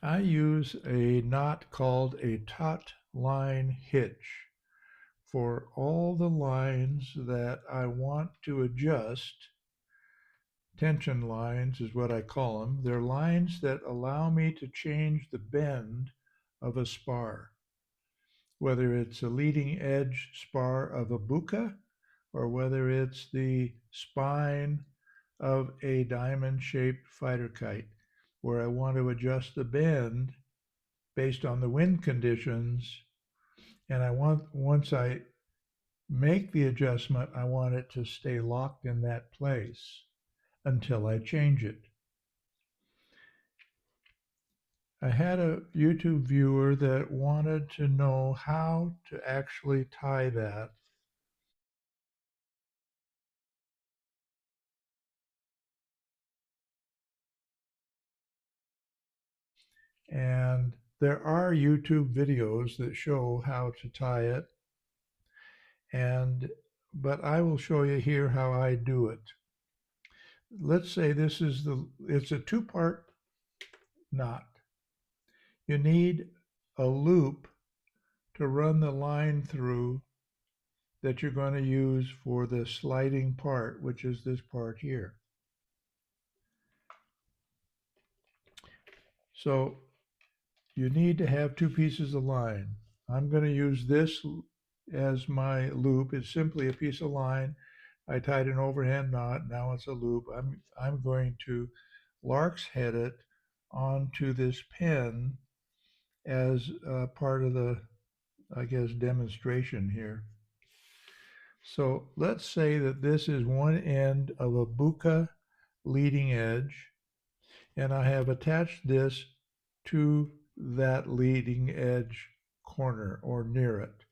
I use a knot called a Tautline Hitch for all the lines that I want to adjust. Tension lines is what I call them. They're lines that allow me to change the bend of a spar, whether it's a leading edge spar of a buka or whether it's the spine of a diamond-shaped fighter kite, where I want to adjust the bend based on the wind conditions. And once I make the adjustment, I want it to stay locked in that place until I change it. I had a YouTube viewer that wanted to know how to actually tie that. And there are YouTube videos that show how to tie it. But I will show you here how I do it. Let's say it's a two-part knot. You need a loop to run the line through that you're going to use for the sliding part, which is this part here. So you need to have two pieces of line. I'm going to use this as my loop. It's simply a piece of line. I tied an overhand knot. Now it's a loop. I'm going to Lark's head it onto this pin as part of the, I guess, demonstration here. So let's say that this is one end of a buka leading edge, and I have attached this to that leading edge corner or near it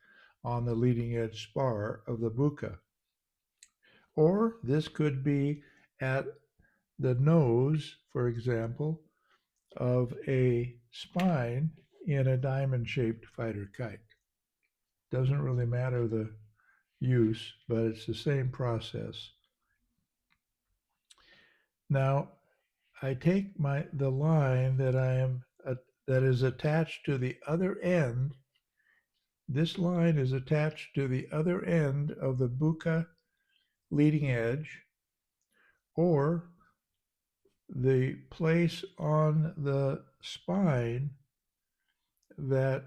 on the leading edge spar of the buka. Or this could be at the nose, for example, of a spine in a diamond-shaped fighter kite. Doesn't really matter the use, but it's the same process. Now, I take the line that is attached to the other end. This line is attached to the other end of the buka leading edge, or the place on the spine that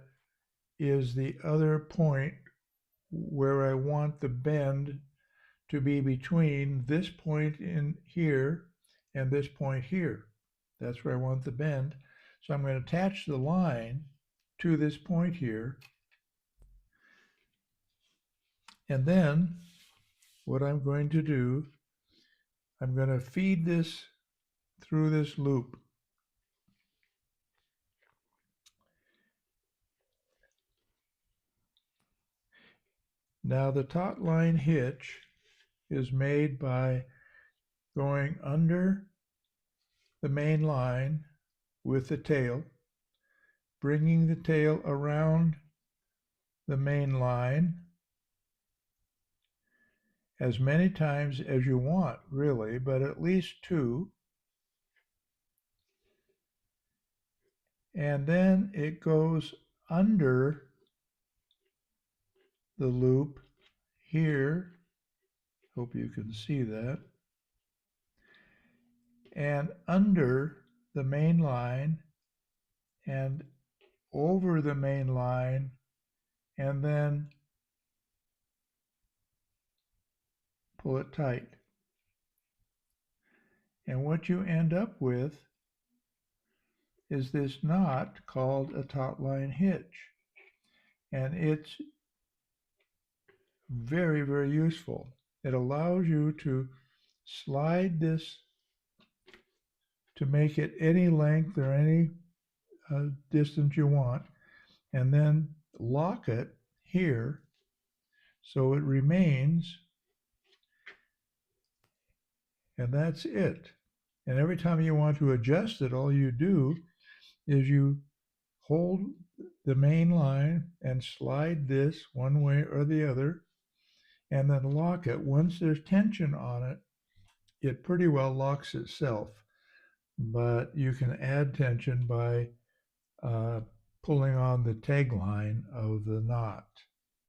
is the other point where I want the bend to be between this point in here and this point here. That's where I want the bend. So I'm going to attach the line to this point here. And then what I'm going to do, I'm going to feed this through this loop. Now the Tautline hitch is made by going under the main line with the tail, bringing the tail around the main line as many times as you want, really, but at least two. And then it goes under the loop here. Hope you can see that. And under the main line and over the main line, and then pull it tight. And what you end up with is this knot called a Tautline hitch. And it's very, very useful. It allows you to slide this to make it any length or any distance you want, and then lock it here so it remains, and that's it. And every time you want to adjust it, all you do is you hold the main line and slide this one way or the other, and then lock it. Once there's tension on it, it pretty well locks itself, but you can add tension by pulling on the tag line of the knot.